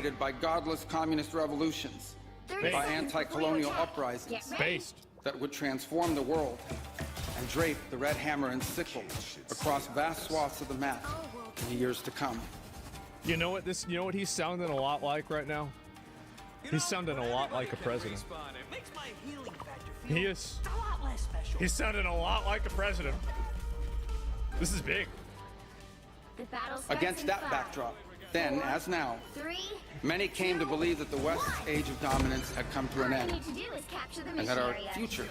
dominated by godless communist revolutions, by anti-colonial uprisings that would transform the world and drape the red hammer and sickle across vast swaths of the map in the years to come. You know what he's sounding a lot like right now? He's sounding a lot like a president. He is. He's sounding a lot like a president. This is big. Against that backdrop, then as now, many came to believe that the West's age of dominance had come to an end, and that our future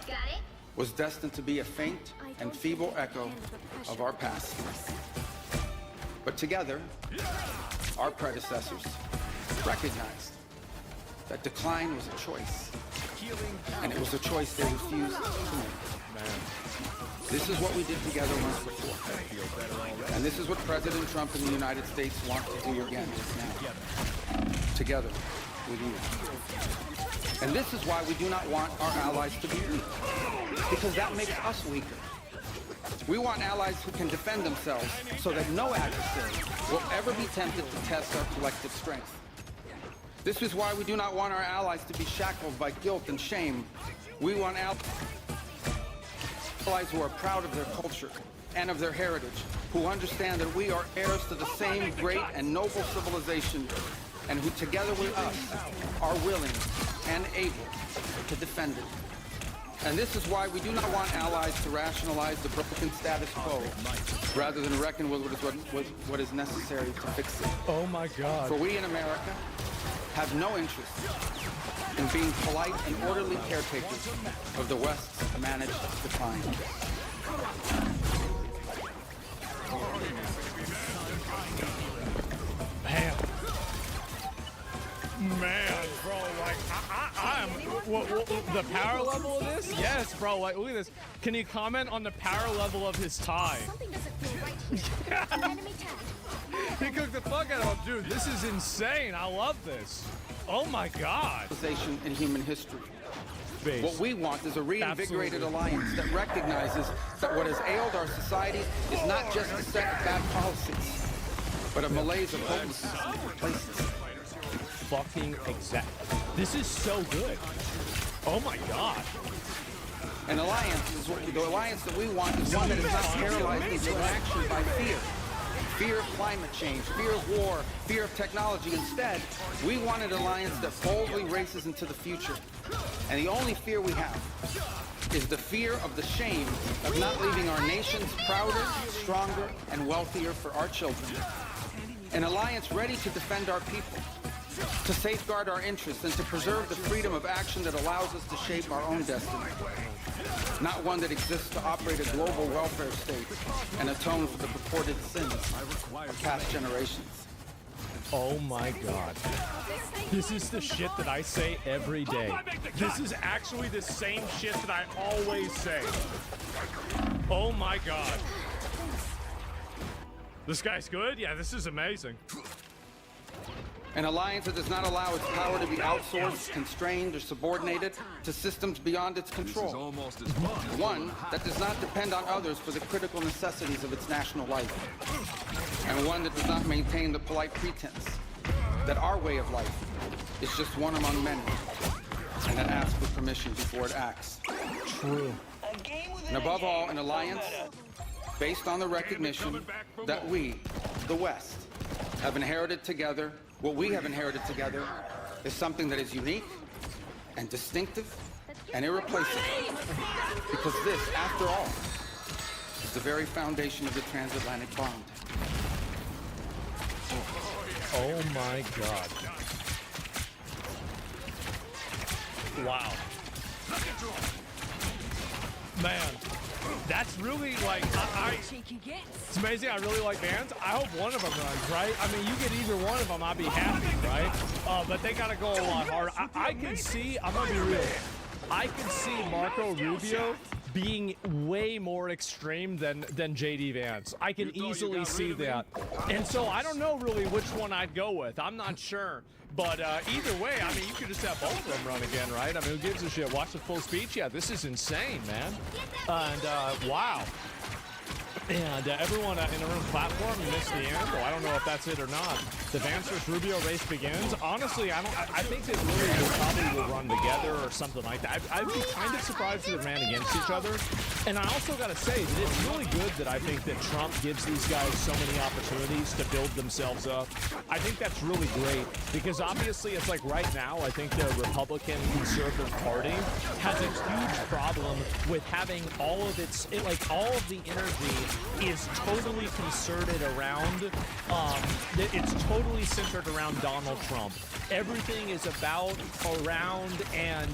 was destined to be a faint and feeble echo of our past. But together, our predecessors recognized that decline was a choice, and it was a choice they refused to make. This is what we did together once before, and this is what President Trump and the United States want to do again now, together with you. And this is why we do not want our allies to be weak, because that makes us weaker. We want allies who can defend themselves so that no adversary will ever be tempted to test our collective strength. This is why we do not want our allies to be shackled by guilt and shame. We want allies who are proud of their culture and of their heritage, who understand that we are heirs to the same great and noble civilization, and who together with us are willing and able to defend it. And this is why we do not want allies to rationalize the broken status quo, rather than reckon with what is necessary to fix it. Oh my God. For we in America have no interest in being polite and orderly caretakers of the West's managed decline. Man, bro, like, I'm the power level of this? Yes, bro, like, look at this. Can you comment on the power level of his tie? Something doesn't feel right here. Enemy tag. He cooked the fuck out of him. Dude, this is insane. I love this. Oh my God. In human history. Base. What we want is a reinvigorated alliance that recognizes that what has ailed our society is not just a set of bad policies, but a malaise of hopelessness and complacency. Fucking exact. This is so good. Oh my God. An alliance is the alliance that we want is one that is not paralyzed into action by fear. Fear of climate change, fear of war, fear of technology. Instead, we want an alliance that boldly races into the future. And the only fear we have is the fear of the shame of not leaving our nations prouder, stronger, and wealthier for our children. An alliance ready to defend our people, to safeguard our interests, and to preserve the freedom of action that allows us to shape our own destiny. Not one that exists to operate a global welfare state and atone for the purported sins of past generations. Oh my God. This is the shit that I say every day. This is actually the same shit that I always say. Oh my God. This guy's good? Yeah, this is amazing. An alliance that does not allow its power to be outsourced, constrained, or subordinated to systems beyond its control. One that does not depend on others for the critical necessities of its national life. And one that does not maintain the polite pretense that our way of life is just one among many, and that asks for permission before it acts. True. And above all, an alliance based on the recognition that we, the West, have inherited together. What we have inherited together is something that is unique and distinctive and irreplaceable. Because this, after all, is the very foundation of the transatlantic bond. Oh my God. Wow. Man, that's really like, it's amazing. I really like bands. I hope one of them runs, right? I mean, you get either one of them, I'd be happy, right? But they got to go a lot harder. I can see, I'm going to be real. I can see Marco Rubio being way more extreme than JD Vance. I can easily see that. And so I don't know really which one I'd go with. I'm not sure. But either way, I mean, you could just have both of them run again, right? I mean, who gives a shit? Watch the full speech. Yeah, this is insane, man. And wow. And everyone in the room platform, you missed the end. Well, I don't know if that's it or not. The Vance versus Rubio race begins. Honestly, I think that really probably will run together or something like that. I'd be kind of surprised if they ran against each other. And I also got to say that it's really good that I think that Trump gives these guys so many opportunities to build themselves up. I think that's really great because obviously it's like right now, I think the Republican Conservative Party has a huge problem with having all of all of the energy is totally concerted around, it's totally centered around Donald Trump. Everything is around and,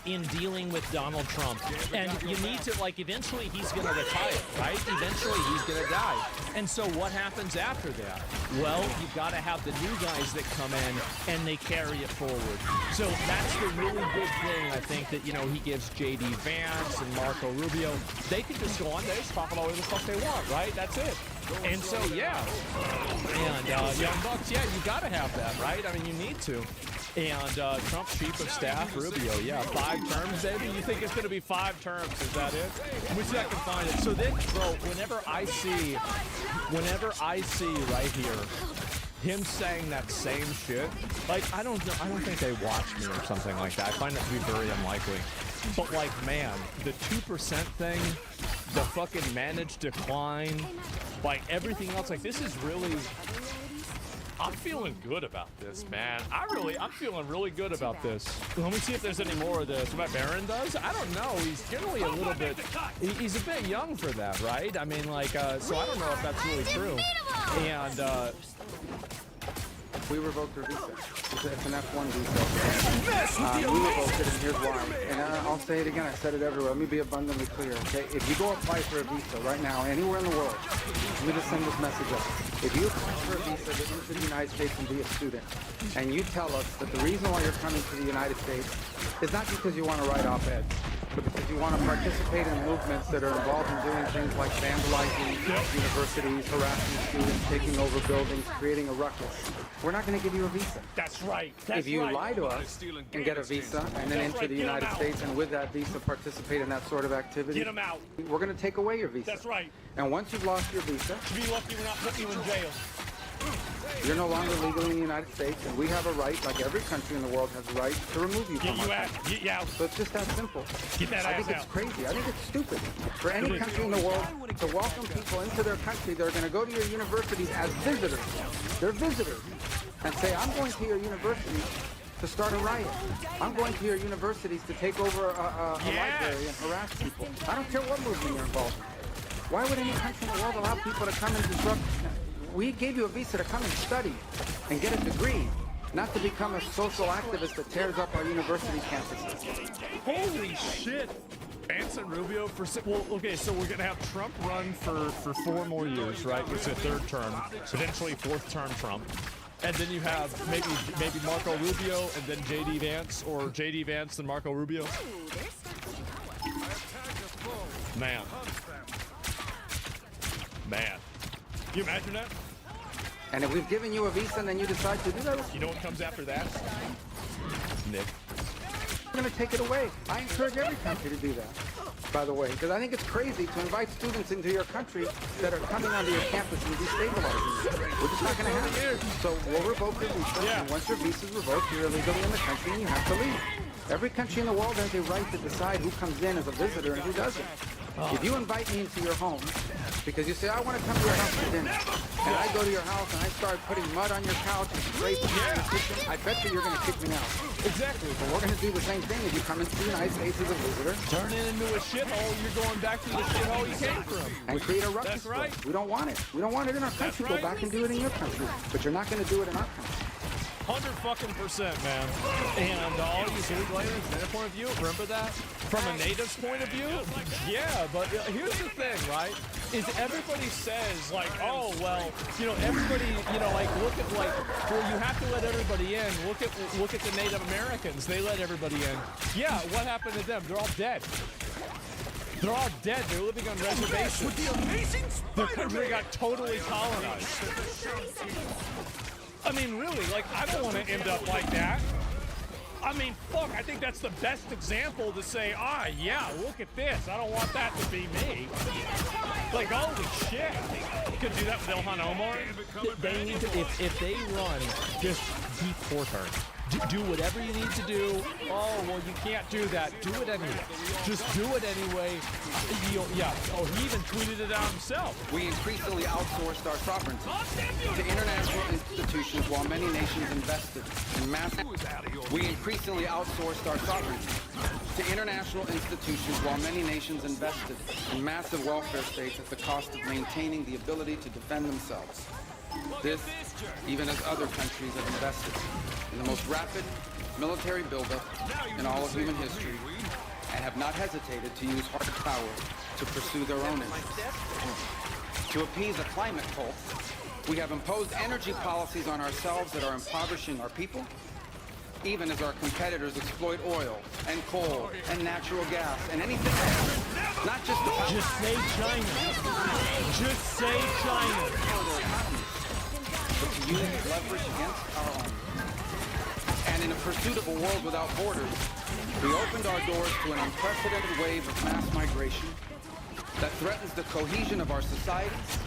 in dealing with Donald Trump. And you need to, eventually he's going to retire, right? Eventually he's going to die. And so what happens after that? Well, you've got to have the new guys that come in and they carry it forward. So that's the really good thing, I think, that, he gives J.D. Vance and Marco Rubio. They can just go on, they just talk about whatever the fuck they want, right? That's it. And so, yeah. And Young Bucks, yeah, you got to have that, right? I mean, you need to. And Trump's chief of staff, Rubio, yeah, 5 terms, baby? You think it's going to be 5 terms, is that it? Let me see if I can find it. So then, bro, whenever I see right here, him saying that same shit, I don't think they watch me or something like that. I find that to be very unlikely. But man, the 2% thing, the fucking managed decline, everything else, this is really, I'm feeling good about this, man. I'm feeling really good about this. Let me see if there's any more of this. What Baron does? I don't know. He's generally a little bit, he's a bit young for that, right? I mean, so I don't know if that's really true. And, we revoked her visa. It's an F1 visa. We revoked it, and here's why. And I'll say it again. I said it everywhere. Let me be abundantly clear, okay? If you go apply for a visa right now, anywhere in the world, let me just send this message up. If you apply for a visa to enter the United States and be a student, and you tell us that the reason why you're coming to the United States is not because you want to write op-eds, but because you want to participate in movements that are involved in doing things like vandalizing universities, harassing students, taking over buildings, creating a ruckus, we're not going to give you a visa. That's right. If you lie to us and get a visa and then enter the United States and with that visa participate in that sort of activity, get them out. We're going to take away your visa. That's right. And once you've lost your visa, be lucky we're not putting you in jail. You're no longer legal in the United States, and we have a right, like every country in the world has a right, to remove you from our country. Get you out. So it's just that simple. Get that I think it's crazy. I think it's stupid for any country in the world to welcome people into their country that are going to go to your universities as visitors. They're visitors. And say, I'm going to your university to start a riot. I'm going to your universities to take over a library and harass people. I don't care what movement you're involved in. Why would any country in the world allow people to come and disrupt? We gave you a visa to come and study and get a degree, not to become a social activist that tears up our university campuses. Holy shit! Vance and Rubio for well, okay, so we're gonna have Trump run for 4 more years, right? It's a 3rd term, eventually 4th term Trump. And then you have maybe Marco Rubio and then J.D. Vance, or J.D. Vance and Marco Rubio. Man. Can you imagine that? And if we've given you a visa and then you decide to do that, you know what comes after that? Nick. We're going to take it away. I encourage every country to do that, by the way, because I think it's crazy to invite students into your country that are coming onto your campus and destabilizing you. We're just not going to have it. So we'll revoke your visa, and once your visa is revoked, you're illegally in the country and you have to leave. Every country in the world has a right to decide who comes in as a visitor and who doesn't. If you invite me into your home because you say, I want to come to your house for dinner, and I go to your house and I start putting mud on your couch and scraping your kitchen, I bet you you're going to kick me out. Exactly. But we're going to do the same thing if you come into the United States as a visitor. Turn it into a shithole, you're going back to the shithole you came from. And create a ruckus. That's right. We don't want it. We don't want it in our country. Go back and do it in your country. But you're not going to do it in our country. 100%, man. And all you illegal aliens, from their point of view, remember that? From a native's point of view? Yeah, but here's the thing, right? Is everybody says, oh, well, everybody, look at, well, you have to let everybody in. Look at the Native Americans. They let everybody in. Yeah, what happened to them? They're all dead. They're all dead. They're living on reservations. With the amazing the country got totally colonized. I mean, really, I don't want to end up like that. I mean, fuck, I think that's the best example to say, ah, yeah, look at this. I don't want that to be me. Like, holy shit. You could do that with Ilhan Omar. They need to, if they run, just deport her. Do whatever you need to do. Oh, well, you can't do that. Do it anyway. Just do it anyway. Yeah. Oh, he even tweeted it out himself. We increasingly outsourced our sovereignty to international institutions while many nations invested in massive... We increasingly outsourced our sovereignty to international institutions while many nations invested in massive welfare states at the cost of maintaining the ability to defend themselves. This, even as other countries have invested in the most rapid military buildup in all of human history and have not hesitated to use hard power to pursue their own interests. To appease a climate cult, we have imposed energy policies on ourselves that are impoverishing our people, even as our competitors exploit oil and coal and natural gas and anything else. Not just the power. Just say China. Just say China. But to use leverage against our own. And in a pursuit of a world without borders, we opened our doors to an unprecedented wave of mass migration that threatens the cohesion of our societies.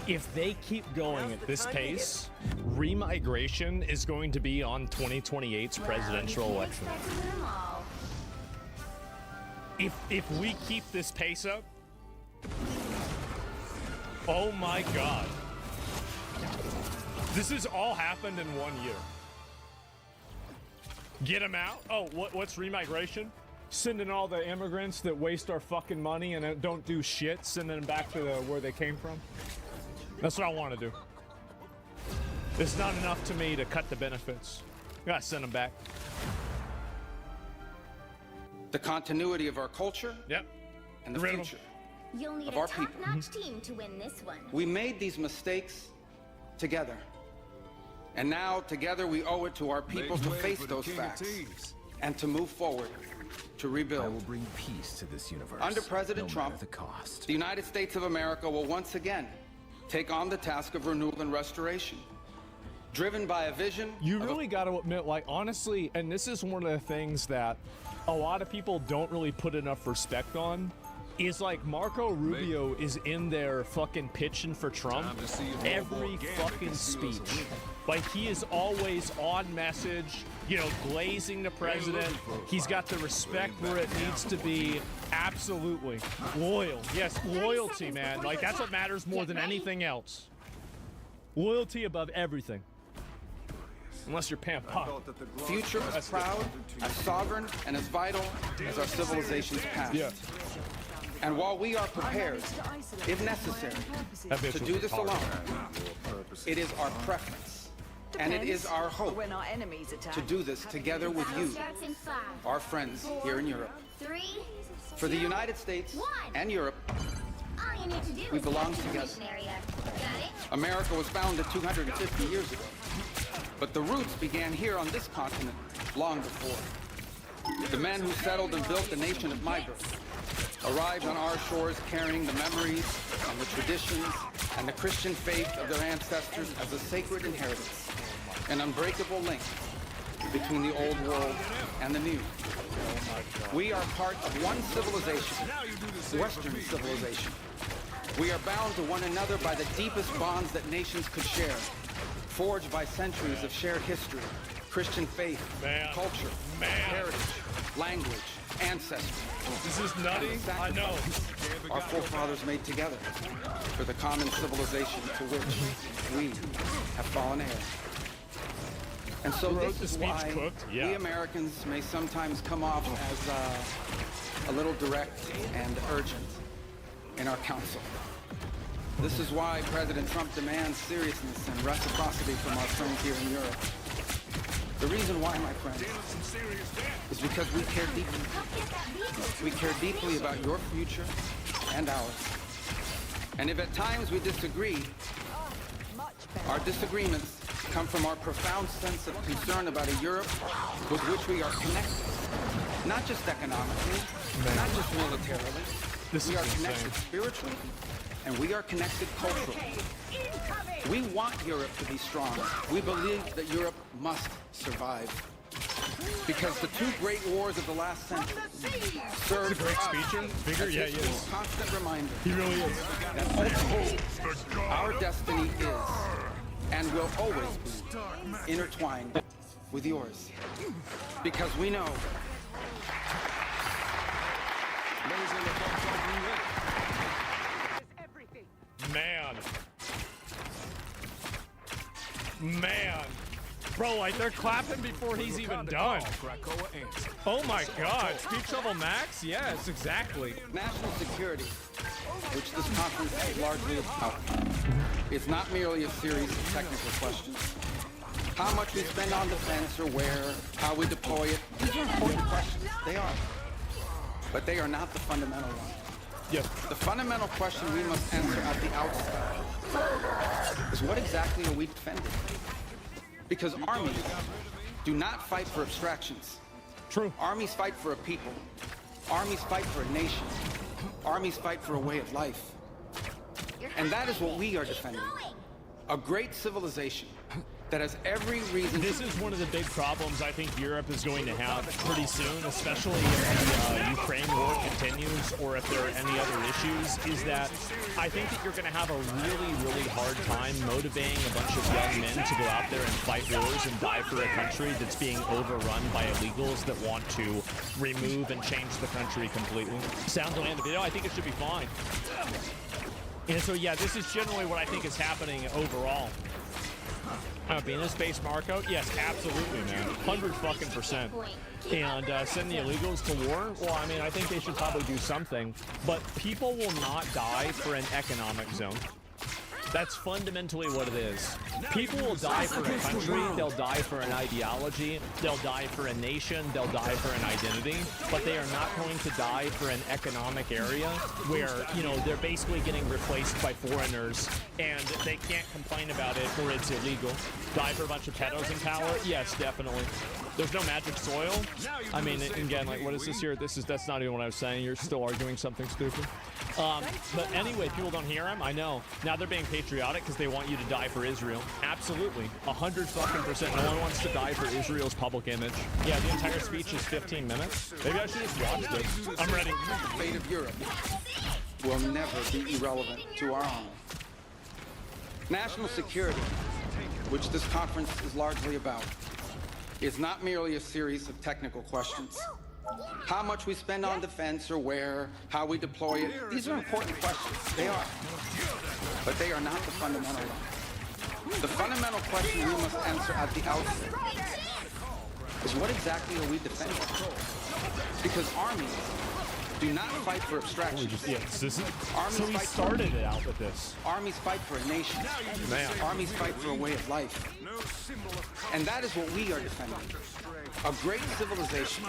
If they keep going at this pace, remigration is going to be on 2028's presidential election. If we keep this pace up, oh my God. This has all happened in 1 year. Get them out? Oh, what's remigration? Sending all the immigrants that waste our fucking money and don't do shit, sending them back to where they came from? That's what I want to do. It's not enough to me to cut the benefits. Gotta send them back. The continuity of our culture Yep. and the Rid 'em. future. You'll need Of a our people. top-notch team to win this one. We made these mistakes together. And now, together, we owe it to our people to face those facts and to move forward, to rebuild. I will bring peace to this universe. Under President no Trump, matter the cost. the United States of America will once again take on the task of renewal and restoration, driven by a vision. You really got to admit, like, honestly, and this is one of the things that a lot of people don't really put enough respect on, is like Marco Rubio is in there fucking pitching for Trump every fucking speech. Like, he is always on message, you know, glazing the president. He's got the respect where it needs to be. Absolutely. Loyal. Yes, loyalty, man. Like, that's what matters more than anything else. Loyalty above everything. Unless you're Pam Pop. Future as proud, as sovereign, and as vital as our civilization's past. Yeah. And while we are prepared, if necessary, to do this alone, it is our preference, and it is our hope when our enemies attack. to do this together with you, Starts in 5, our friends here in Europe. 3, For the United States 1. and Europe, All you need to do we is belong capture the together. mission area. Got it? America was founded 250 years ago, but the roots began here on this continent long before. The men who settled and built the nation of my birth arrived on our shores carrying the memories and the traditions and the Christian faith of their ancestors as a sacred inheritance, an unbreakable link between the old world and the new. We are part of one civilization, Western civilization. We are bound to one another by the deepest bonds that nations could share, forged by centuries of shared history, Christian faith, culture, heritage, language, ancestry. This is nutty. I know. Our forefathers made together for the common civilization to which we have fallen heir. And so Who wrote this the is speech why cooked? Yeah. we Americans may sometimes come off as a little direct and urgent in our counsel. This is why President Trump demands seriousness and reciprocity from our friends here in Europe. The reason why, my friends, is because we care deeply. We care deeply about your future and ours. And if at times we disagree, our disagreements come from our profound sense of concern about a Europe with which we are connected. Not just economically, not just militarily, This we is are connected insane. spiritually, and we are connected culturally. We want Europe to be strong. We believe that Europe must survive. Because the two great wars of the last century served He's a great us speaker. as Yeah, he history's is. constant reminder He really is. that ultimately our destiny is and will always be intertwined with yours. Because we know Man. Bro, like they're clapping before he's even done. Oh my god. Speed Shovel Max? Yes, exactly. national security, which this conference is largely about, is not merely a series of technical questions. How much we spend on defense or where, how we deploy it, these are important questions. They are. But they are not the fundamental one. Yes. The fundamental question we must answer at the outset is what exactly are we defending? Because armies do not fight for abstractions. True. Armies fight for a people. Armies fight for a nation. Armies fight for a way of life. And that is what we are defending. A great civilization that has every reason This is one of the big problems I think Europe is going to have pretty soon, especially if the Ukraine war continues or if there are any other issues, is that I think that you're going to have a really, really hard time motivating a bunch of young men to go out there and fight wars and die for a country that's being overrun by illegals that want to remove and change the country completely. Sound on the video, I think it should be fine. And so, yeah, this is generally what I think is happening overall. Being a space Marco? Yes, absolutely, man. 100%. And send the illegals to war? Well, I mean, I think they should probably do something. But people will not die for an economic zone. That's fundamentally what it is. People will die for a country, they'll die for an ideology, they'll die for a nation, they'll die for an identity, but they are not going to die for an economic area where, you know, they're basically getting replaced by foreigners and they can't complain about it or it's illegal. Die for a bunch of pedos in power? Yes, definitely. There's no magic soil. I mean, again, like, what is this here? That's not even what I was saying. You're still arguing something stupid. But anyway, people don't hear him. I know. Now they're being patriotic because they want you to die for Israel. Absolutely. 100%. No one wants to die for Israel's public image. Yeah, the entire speech is 15 minutes. Maybe I should just watch this. I'm ready. the fate of Europe will never be irrelevant to our honor. National security, which this conference is largely about, is not merely a series of technical questions. How much we spend on defense or where, how we deploy it, these are important questions. They are. But they are not the fundamental one. The fundamental question we must answer at the outset is what exactly are we defending? Because armies do not fight for abstractions. Yeah, this is, Armies so he fight started it out with this. Armies fight for a nation. Man. Armies fight for a way of life. And that is what we are defending. A great civilization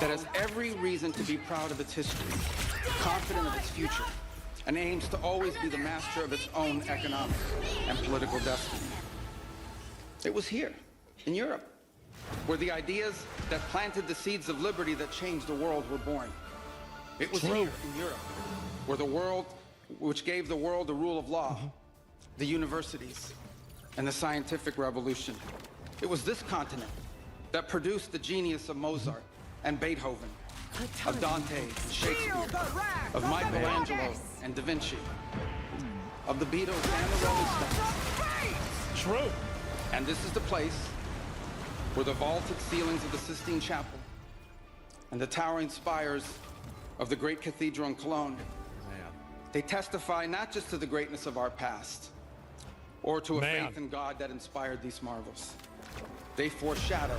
that has every reason to be proud of its history, confident of its future, and aims to always be the master of its own economic and political destiny. It was here, in Europe, where the ideas that planted the seeds of liberty that changed the world were born. It was here in Europe, where the world, which gave the world the rule of law, the universities, and the scientific revolution. It was this continent that produced the genius of Mozart and Beethoven, of Dante and Shakespeare, of Michelangelo and Da Vinci, of the Beatles and the Rolling Stones. True. And this is the place where the vaulted ceilings of the Sistine Chapel and the towering spires of the great cathedral in Cologne, they testify not just to the greatness of our past or to a faith in God that inspired these marvels. They foreshadow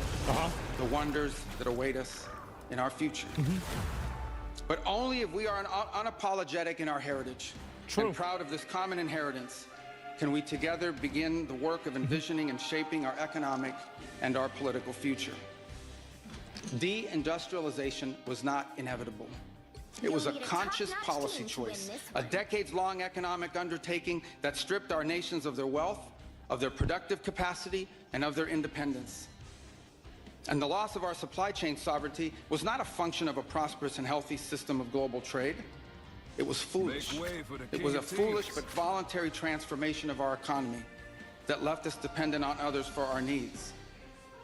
the wonders that await us in our future. But only if we are unapologetic in our heritage and proud of this common inheritance can we together begin the work of envisioning and shaping our economic and our political future. Deindustrialization was not inevitable. It was a conscious policy choice, a decades-long economic undertaking that stripped our nations of their wealth, of their productive capacity, and of their independence. And the loss of our supply chain sovereignty was not a function of a prosperous and healthy system of global trade. It was foolish. It was a foolish but voluntary transformation of our economy that left us dependent on others for our needs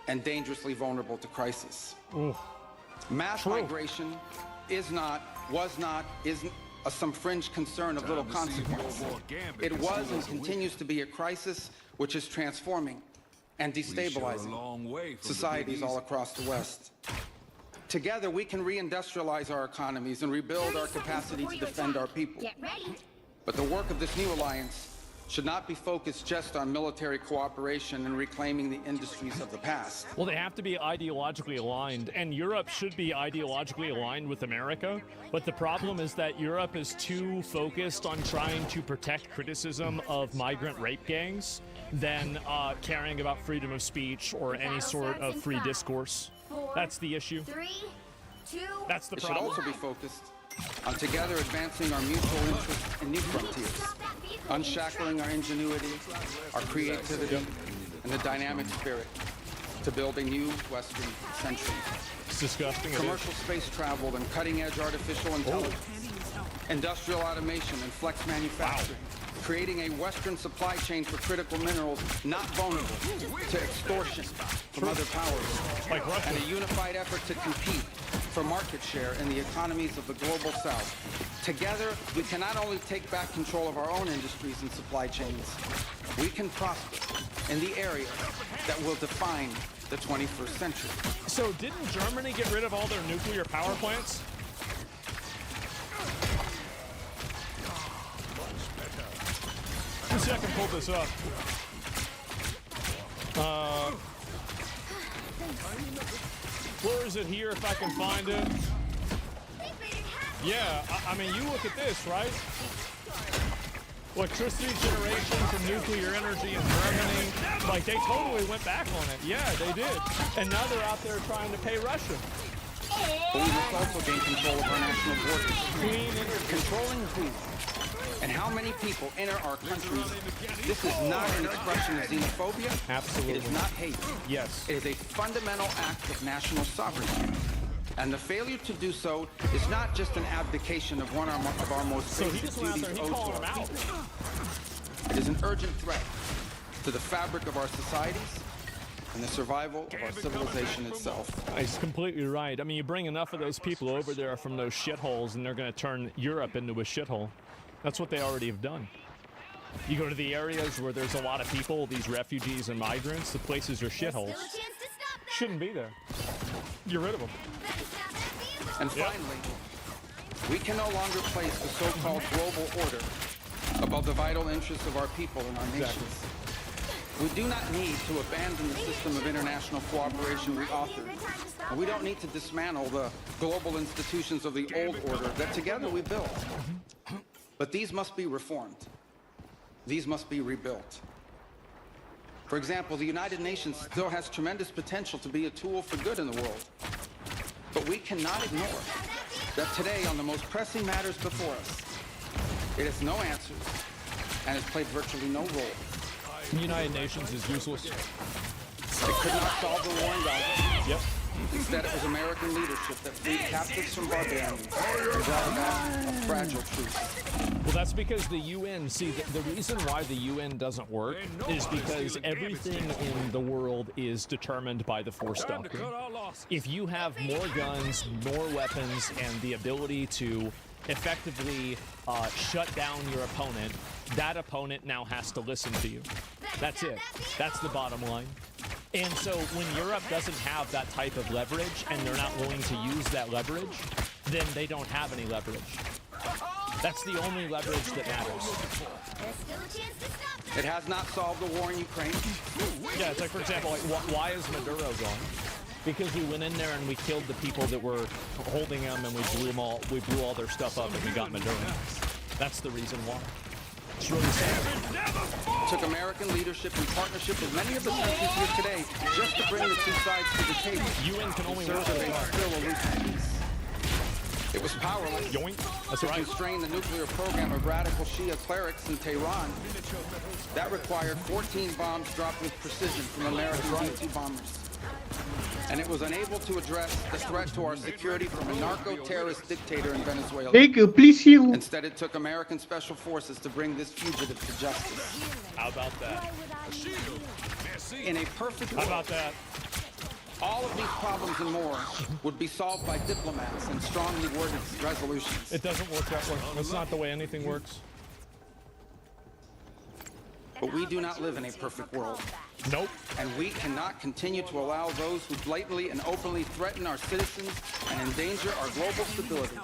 and dangerously vulnerable to crisis. Mass migration is not, was not, isn't some fringe concern of little consequence. It was and continues to be a crisis which is transforming and destabilizing societies all across the West. Together, we can reindustrialize our economies and rebuild our capacity to defend our people. Get ready. But the work of this new alliance should not be focused just on military cooperation and reclaiming the industries of the past. Well, they have to be ideologically aligned, and Europe should be ideologically aligned with America. But the problem is that Europe is too focused on trying to protect criticism of migrant rape gangs than caring about freedom of speech or any sort of free discourse. That's the issue. 3, 2, That's the It should problem. also be focused on together advancing our mutual interests in new frontiers, unshackling our ingenuity, our creativity, and the dynamic spirit to build a new Western century. It's disgusting. It is. Commercial space travel and cutting-edge artificial intelligence, industrial automation and flex manufacturing, creating a Western supply chain for critical minerals not vulnerable to extortion from other powers, Like Russia. and a unified effort to compete for market share in the economies of the global South. Together, we can not only take back control of our own industries and supply chains, we can prosper in the areas that will define the 21st century. So didn't Germany get rid of all their nuclear power plants? Let's see if I can pull this up. Where is it here if I can find it? Yeah, I mean, you look at this, right? Electricity generation from nuclear energy in Germany. Like, they totally went back on it. Yeah, they did. And now they're out there trying to pay Russia. But we must also gain control of our national borders. Clean energy. Controlling who and how many people enter our countries, this is not an expression of xenophobia. Absolutely. It is not hate. Yes. It is a fundamental act of national sovereignty. And the failure to do so is not just an abdication of one of our most So he basic just went out there duties and he owed called to them our out. people. It is an urgent threat to the fabric of our societies and the survival of our civilization itself. He's completely right. I mean, you bring enough of those people over there from those shitholes and they're going to turn Europe into a shithole. That's what they already have done. You go to the areas where there's a lot of people, these refugees and migrants, the places are shitholes. Still a chance to stop that. Shouldn't be there. Get rid of them. And finally, we can no longer place the so-called global order above the vital interests of our people and our nations. We do not need to abandon the system of international cooperation we authored. And we don't need to dismantle the global institutions of the old order that together we built. But these must be reformed. These must be rebuilt. For example, the United Nations still has tremendous potential to be a tool for good in the world. But we cannot ignore that today, on the most pressing matters before us, it has no answers and has played virtually no role. The United Nations is useless. It could not solve the war in Gaza. Yep. Instead, it was American leadership that freed captives from barbarians and brought about a fragile truce. Well, that's because the UN, see, the reason why the UN doesn't work is because everything in the world is determined by the force doctrine. If you have more guns, more weapons, and the ability to effectively shut down your opponent, that opponent now has to listen to you. That's it. That's the bottom line. And so when Europe doesn't have that type of leverage and they're not willing to use that leverage, then they don't have any leverage. That's the only leverage that matters. There's still a chance to stop that. It has not solved the war in Ukraine. Yeah, it's like, for example, like, why is Maduro gone? Because we went in there and we killed the people that were holding them, and we blew all their stuff up, and we got Maduro. That's the reason why. It's really sad. It took American leadership in partnership with many of the countries here today just to bring the two sides to the table. UN can only Serve work as so a far. still elusive peace. It was powerless Yoink. That's to right. constrain the nuclear program of radical Shia clerics in Tehran. That required 14 bombs dropped with precision from American B-2 bombers. And it was unable to address the threat to our security from a narco-terrorist dictator in Venezuela. Baker, please heal. Instead, it took American special forces to bring this fugitive to justice. How about that? In a perfect How world, about that? all of these problems and more would be solved by diplomats and strongly worded resolutions. It doesn't work that way. That's not the way anything works. But we do not live in a perfect world. Nope. And we cannot continue to allow those who blatantly and openly threaten our citizens and endanger our global stability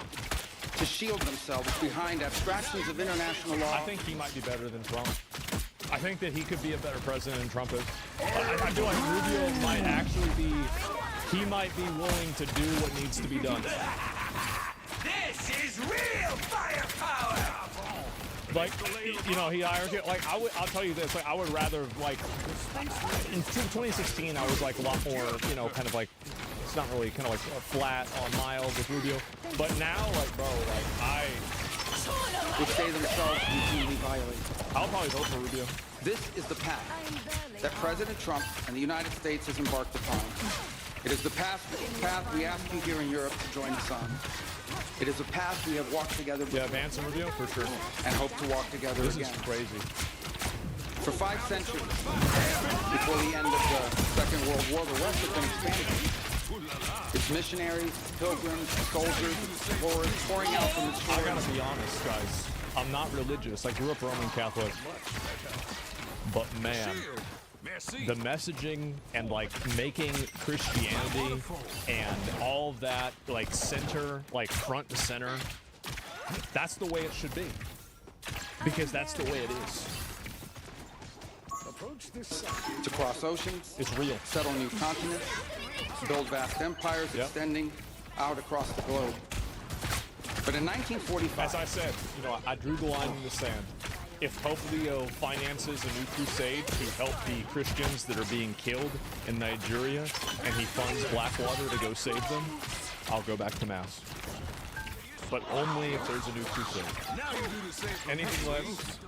to shield themselves behind abstractions of international law. I think he might be better than Trump. I think that he could be a better president than Trump is. I feel like Rubio might actually be, he might be willing to do what needs to be done. This is real firepower! Like, you know, I'll tell you this, like, I would rather, like, in 2016, I was, like, a lot more, you know, kind of like, it's not really kind of like flat or mild with Rubio. But now, like, bro, like, Which they themselves routinely violate. I'll probably vote for Rubio. This is the path that President Trump and the United States has embarked upon. It is the path we ask you here in Europe to join us on. It is a path we have walked together before Yeah, Vance and Rubio, for sure. and hope to walk together This again. is crazy. For 5 centuries, before the end of the Second World War, the West has been expanding. Its missionaries, pilgrims, soldiers, explorers pouring out from its I shores. gotta be honest, guys. I'm not religious. I grew up Roman Catholic. But man, the messaging and like making Christianity and all of that like center, like front and center, that's the way it should be. Because that's the way it is. To cross oceans, It's real. settle new continents, build vast empires Yep. extending out across the globe. But in 1945, As I said, you know, I drew the line in the sand. If Pope Leo finances a new crusade to help the Christians that are being killed in Nigeria, and he funds Blackwater to go save them, I'll go back to Mass. But only if there's a new crusade. Anything less,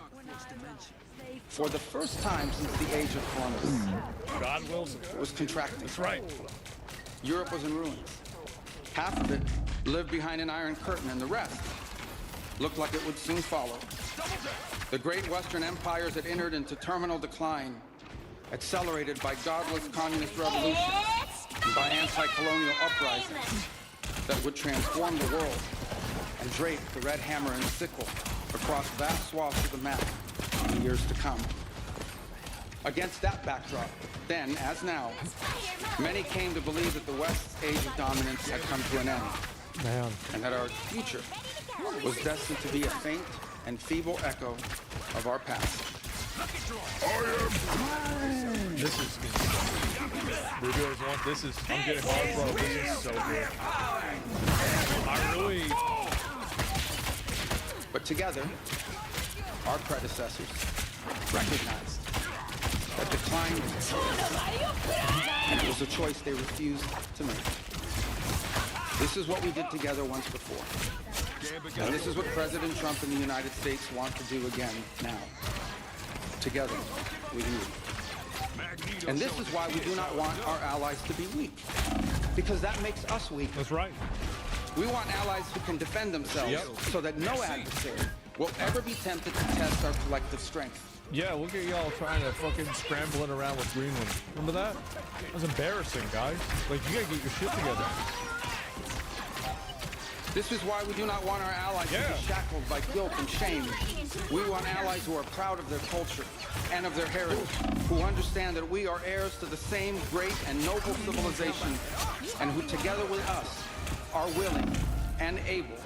for the first time since the age of Columbus, God wills it. it was contracting. That's right. Europe was in ruins. Half of it lived behind an iron curtain, and the rest looked like it would soon follow. The great Western empires had entered into terminal decline, accelerated by godless communist revolutions and by anti-colonial uprisings that would transform the world and drape the red hammer and sickle across vast swaths of the map in the years to come. Against that backdrop, then, as now, many came to believe that the West's age of dominance had come to an end, Man. and that our future was destined to be a faint and feeble echo of our past. This is Rubio's one. This is, I'm getting hard, bro. This is so good. I really, But together, our predecessors recognized that decline was a choice, and it was a choice they refused to make. This is what we did together once before. And this is what President Trump and the United States want to do again now. Together with you. And this is why we do not want our allies to be weak. Because that makes us weak. that's right. We want allies who can defend themselves Yep. so that no adversary will ever be tempted to test our collective strength. Yeah, look at y'all trying to fucking scrambling around with Greenland. Remember that? That was embarrassing, guys. Like, you gotta get your shit together. This is why we do not want our allies to Yeah. be shackled by guilt and shame. We want allies who are proud of their culture and of their heritage, who understand that we are heirs to the same great and noble civilization, and who together with us are willing and able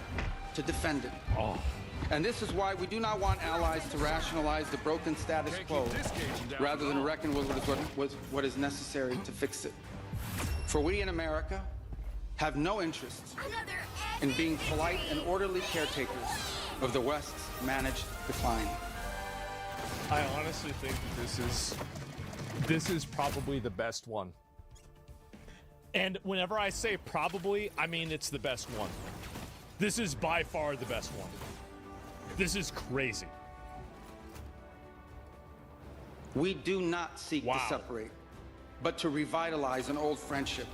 to defend it. Oh. And this is why we do not want allies to rationalize the broken status quo rather than reckon with what is necessary to fix it. For we in America have no interest in being polite and orderly caretakers of the West's managed decline. I honestly think that this is probably the best one. And whenever I say probably, I mean it's the best one. This is by far the best one. This is crazy. We do not seek Wow. to separate, but to revitalize an old friendship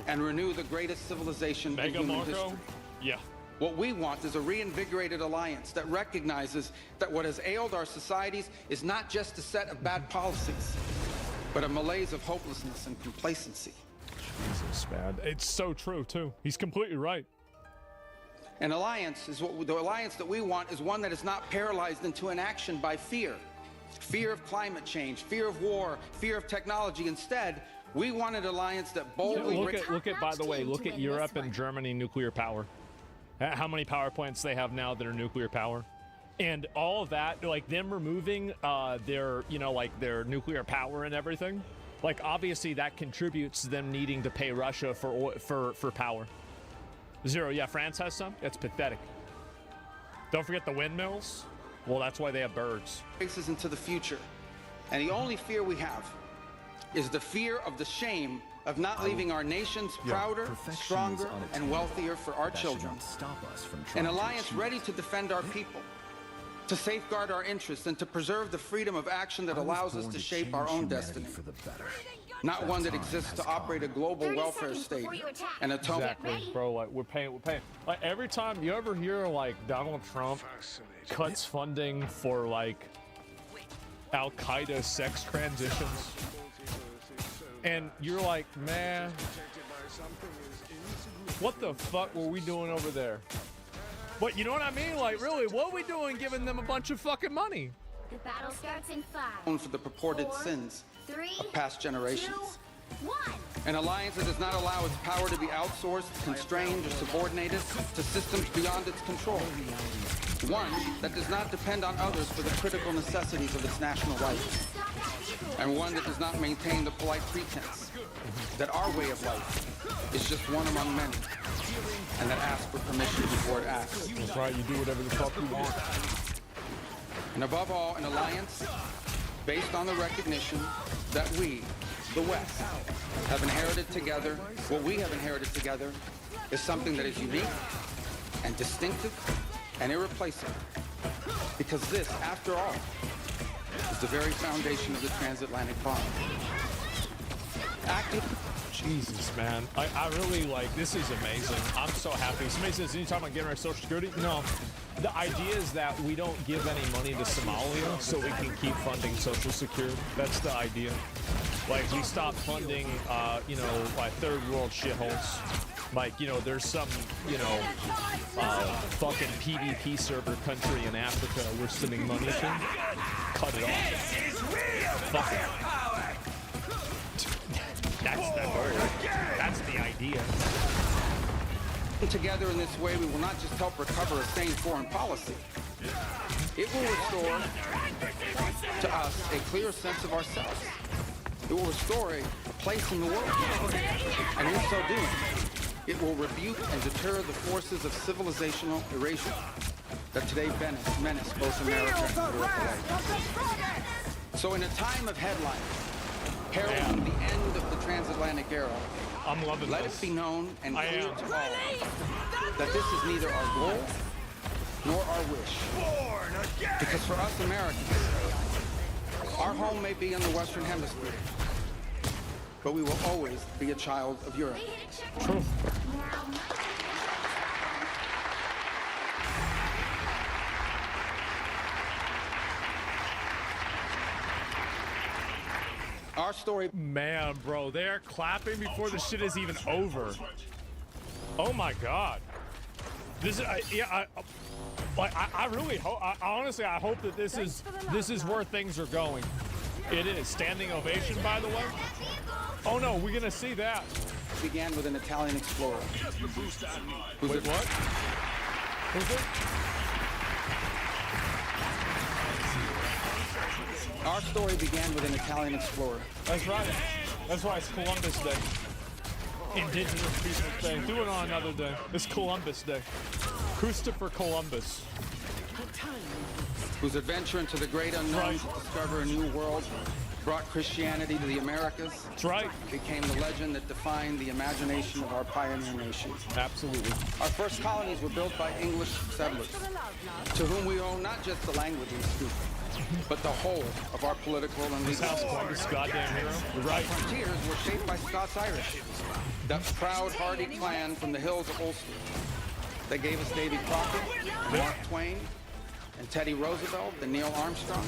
and renew the greatest civilization in Mega human Marco? history. Yeah. What we want is a reinvigorated alliance that recognizes that what has ailed our societies is not just a set of bad policies, but a malaise of hopelessness and complacency. Jesus, man. It's so true, too. He's completely right. An alliance is the alliance that we want is one that is not paralyzed into inaction by fear. Fear of climate change, fear of war, fear of technology. Instead, we want an alliance that boldly... Look at, by the way, look at Europe and Germany nuclear power. How many power plants they have now that are nuclear power. And all of that, like them removing their, you know, like their nuclear power and everything. Like, obviously that contributes to them needing to pay Russia for power. Zero, yeah, France has some. It's pathetic. Don't forget the windmills. Well, that's why they have birds. Faces into the future. And the only fear we have is the fear of the shame of not leaving our nations prouder, stronger, and wealthier for our children. An alliance ready to defend our people, to safeguard our interests, and to preserve the freedom of action that allows us to shape our own destiny. Not one that exists to operate a global welfare state and atone. Exactly, bro. Like we're paying. Like every time you ever hear like Donald Trump cuts funding for like Al Qaeda sex transitions, and you're like, man, what the fuck were we doing over there? But you know what I mean? Like, really, what are we doing giving them a bunch of fucking money? The battle starts in 5. For the purported sins 3, of past generations. 2, 1. An alliance that does not allow its power to be outsourced, constrained, or subordinated to systems beyond its control. One that does not depend on others for the critical necessities of its national life. And one that does not maintain the polite pretense that our way of life is just one among many, and that asks for permission before it acts. That's right, you do whatever the fuck you want. And above all, an alliance based on the recognition that we, the West, have inherited together. What we have inherited together is something that is unique and distinctive and irreplaceable. Because this, after all, is the very foundation of the transatlantic bond. Jesus, man. I really like, this is amazing. I'm so happy. Somebody says, are you talking about getting our Social Security? No. The idea is that we don't give any money to Somalia so we can keep funding Social Security. That's the idea. Like, we stop funding, you know, like third world shitholes. Like, you know, there's some, you know, fucking PvP server country in Africa we're sending money to. Cut it off. This is real firepower! That's the idea. Together in this way, we will not just help recover a sane foreign policy. It will restore to us a clear sense of ourselves. It will restore a place in the world. And in so doing, it will rebuke and deter the forces of civilizational erasure that today menace both America and the world alike. So in a time of headlines, heralding the end of the transatlantic era, I'm loving let this. it be known and I clear am. to all that this is neither our goal nor our wish. Because for us Americans, our home may be in the Western Hemisphere, but we will always be a child of Europe. True. Our story... Man, bro, they're clapping before the shit is even over. Oh my god. This is, I really hope, honestly, I hope that this is where things are going. It is. Standing ovation, by the way. Oh no, we're gonna see that. began with an Italian explorer. Wait, what? Who's it? Our story began with an Italian explorer. That's right. That's why it's Columbus Day. Indigenous Peoples Day. Do it on another day. It's Columbus Day. Christopher Columbus. Whose adventure into the great unknown to discover a new world brought Christianity to the Americas. That's right. Became the legend that defined the imagination of our pioneer nation. Absolutely. Our first colonies were built by English settlers, to whom we owe not just the language we speak, but the whole of our political and This legal house Columbus, goddamn hero. Right. Frontiers were shaped by Scots-Irish, that proud, hardy clan from the hills of Ulster. They gave us Davy Crockett, Mark Twain, and Teddy Roosevelt, and Neil Armstrong.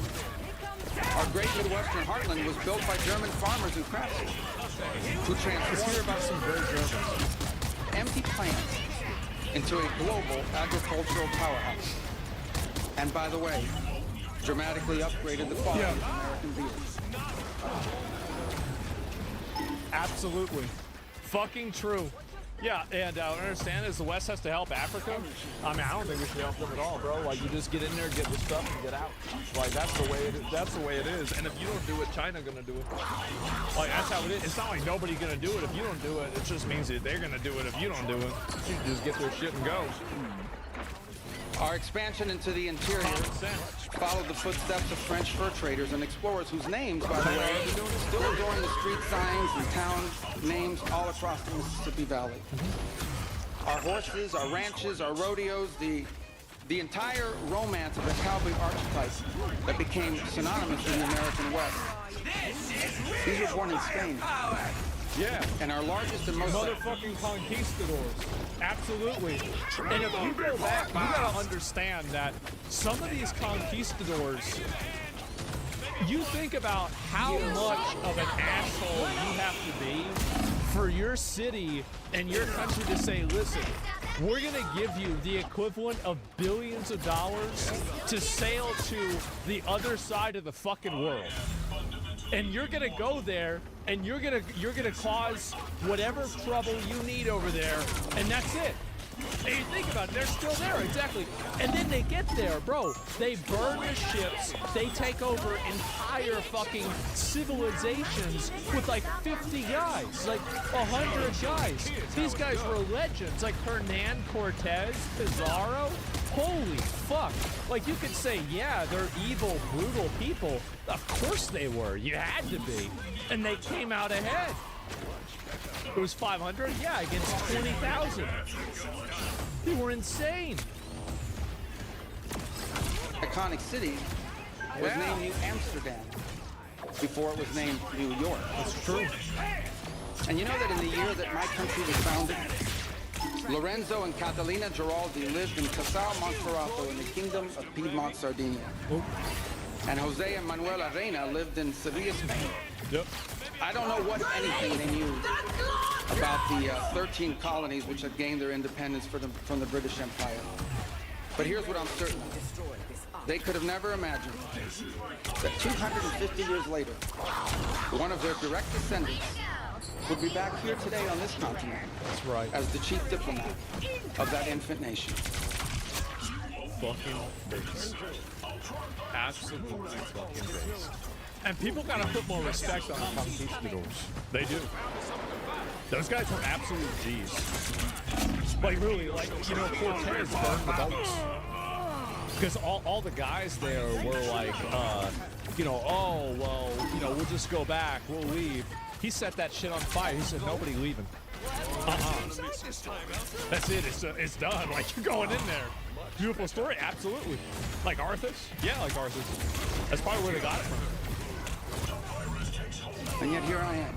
Our great Midwestern heartland was built by German farmers and craftsmen who transformed about some great Germans. empty plants into a global agricultural powerhouse. And by the way, dramatically upgraded the quality of American beers. Absolutely. Fucking true. Yeah, and I understand is the West has to help Africa. I mean, I don't think we should help them at all, bro. Like, you just get in there, get the stuff, and get out. Like, that's the way it is. That's the way it is. And if you don't do it, China gonna do it. Like, that's how it is. It's not like nobody's gonna do it if you don't do it. It just means that they're gonna do it if you don't do it. You just get their shit and go. Our expansion into the interior followed the footsteps of French fur traders and explorers whose names, by the way, still adorn the street signs and town names all across the Mississippi Valley. Our horses, our ranches, our rodeos, the entire romance of the cowboy archetype that became synonymous in the American West. These were born in Spain. Yeah. And our largest and most Motherfucking conquistadors. Absolutely. And if you go back, you gotta understand that some of these conquistadors, you think about how much of an asshole you have to be for your city and your country to say, listen, we're gonna give you the equivalent of billions of dollars to sail to the other side of the fucking world. And you're gonna go there, and you're gonna cause whatever trouble you need over there, and that's it. And you think about it, they're still there, exactly. And then they get there, bro. They burn the ships. They take over entire fucking civilizations with like 50 guys, like 100 guys. These guys were legends, like Hernan Cortez, Pizarro. Holy fuck. Like, you could say, yeah, they're evil, brutal people. Of course they were. You had to be. And they came out ahead. It was 500? Yeah, against 20,000. They were insane. iconic city was named New Amsterdam before it was named New York. That's true. And you know that in the year that my country was founded, Lorenzo and Catalina Giraldi lived in Casal Monferrato in the Kingdom of Piedmont, Sardinia. Oh. And Jose and Manuela Reina lived in Sevilla, Spain. Yep. I don't know what, if anything, they knew about the 13 colonies which had gained their independence from the British Empire. But here's what I'm certain of. They could have never imagined that 250 years later, one of their direct descendants would be back here today on this continent. That's right. As the chief diplomat of that infant nation. Fucking based. Absolutely fucking based. And people gotta put more respect on the conquistadors. They do. Those guys were absolute G's. Like really, like, you know, Cortez burned the boats. Because all the guys there were like, you know, oh, well, you know, we'll just go back, we'll leave. He set that shit on fire. He said, nobody leaving. That's it, it's done. Like, you're going in there. Beautiful story, absolutely. Like Arthas? Yeah, like Arthas. That's probably where they got it from. And yet here I am,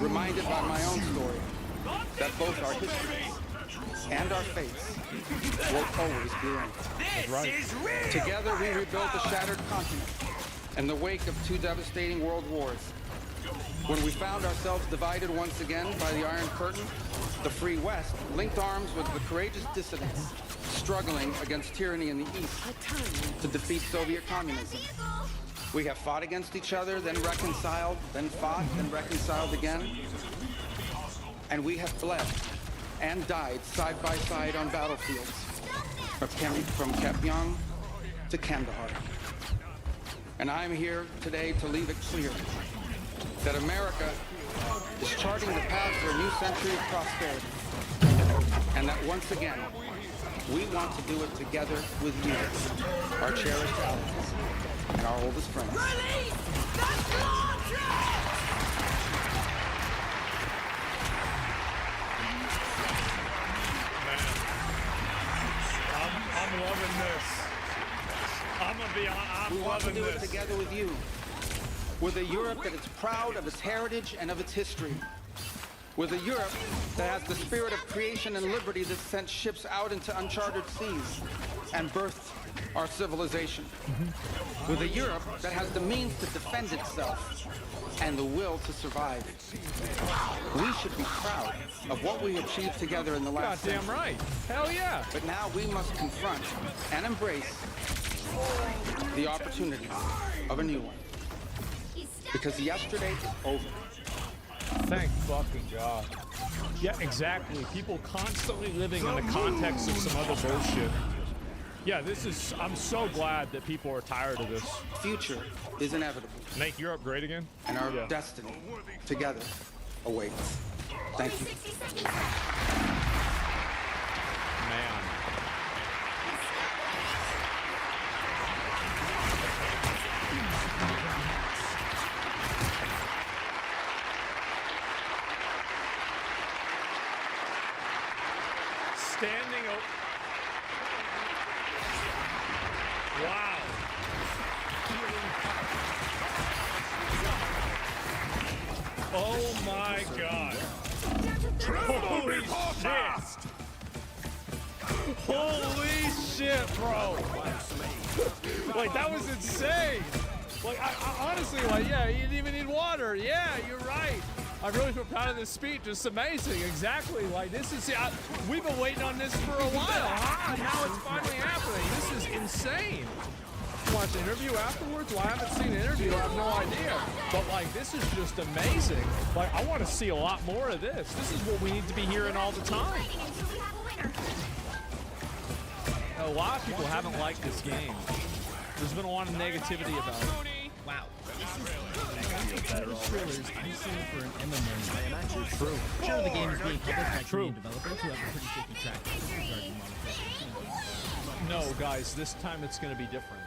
reminded by my own story that both our history and our faiths will always be linked. That's right. Together we rebuilt the shattered continent in the wake of 2 devastating world wars. When we found ourselves divided once again by the Iron Curtain, the Free West linked arms with the courageous dissidents struggling against tyranny in the East to defeat Soviet communism. We have fought against each other, then reconciled, then fought, then reconciled again. And we have bled and died side by side on battlefields, from Kepyong to Kandahar. And I'm here today to leave it clear that America is charting the path for a new century of prosperity. And that once again, we want to do it together with you, our cherished allies and our oldest friends. I'm loving this. I'm gonna be honest. We want to loving do it this. together with you. With a Europe that is proud of its heritage and of its history. With a Europe that has the spirit of creation and liberty that sent ships out into uncharted seas and birthed our civilization. With a Europe that has the means to defend itself and the will to survive. We should be proud of what we achieved together in the last Goddamn century. right. Hell yeah. But now we must confront and embrace the opportunities of a new one. Because yesterday is over. Thank fucking God. Yeah, exactly. People constantly living in the context of some other bullshit. Yeah, this is, I'm so glad that people are tired of this. Future is inevitable, Make Europe great again? and our Yeah. destiny together awaits. Thank you. 60 seconds left. Man. Standing o- Wow. Oh my God. Holy shit. Holy shit, bro. Like, that was insane. Like, I honestly, like, yeah, you didn't even need water. Yeah, you're right. I really feel proud of this speech. It's amazing. Exactly. Like, this is, we've been waiting on this for a while. Huh? And now it's finally happening. This is insane. Watch the interview afterwards? Well, I haven't seen the interview. I have no idea. But, like, this is just amazing. Like, I want to see a lot more of this. This is what we need to be hearing all the time. Fighting until we have a winner. A lot of people haven't liked this game. There's been a lot of negativity about it. Wow. Trailers I've seen for an MMO. True. Sure, the game is being published by Korean developers who have a pretty shaky track record regarding monetization. No, guys, this time it's going to be different.